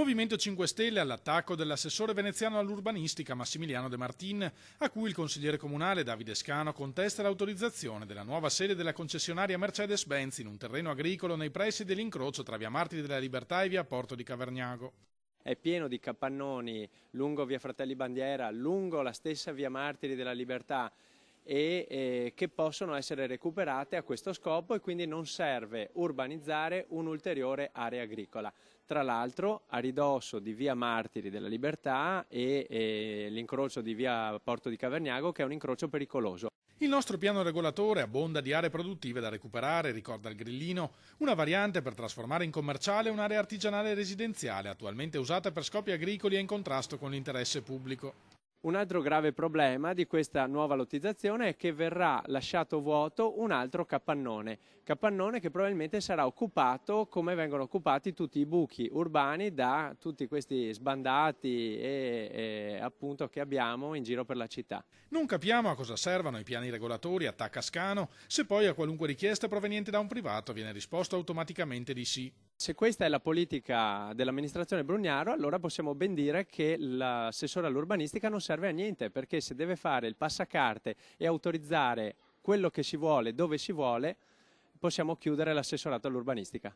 Movimento 5 Stelle all'attacco dell'assessore veneziano all'urbanistica Massimiliano De Martin, a cui il consigliere comunale Davide Scano contesta l'autorizzazione della nuova sede della concessionaria Mercedes-Benz in un terreno agricolo nei pressi dell'incrocio tra via Martiri della Libertà e via Porto di Cavagnago. È pieno di capannoni lungo via Fratelli Bandiera, lungo la stessa via Martiri della Libertà e che possono essere recuperate a questo scopo, e quindi non serve urbanizzare un'ulteriore area agricola. Tra l'altro a ridosso di via Martiri della Libertà e l'incrocio di via Porto di Cavagnago, che è un incrocio pericoloso. Il nostro piano regolatore abbonda di aree produttive da recuperare, ricorda il Grillino, una variante per trasformare in commerciale un'area artigianale residenziale attualmente usata per scopi agricoli e in contrasto con l'interesse pubblico. Un altro grave problema di questa nuova lottizzazione è che verrà lasciato vuoto un altro capannone che probabilmente sarà occupato come vengono occupati tutti i buchi urbani da tutti questi sbandati appunto che abbiamo in giro per la città. Non capiamo a cosa servano i piani regolatori, attacca Scano, se poi a qualunque richiesta proveniente da un privato viene risposto automaticamente di sì. Se questa è la politica dell'amministrazione Brugnaro, allora possiamo ben dire che l'assessore all'urbanistica non serve a niente, perché se deve fare il passacarte e autorizzare quello che si vuole, dove si vuole, possiamo chiudere l'assessorato all'urbanistica.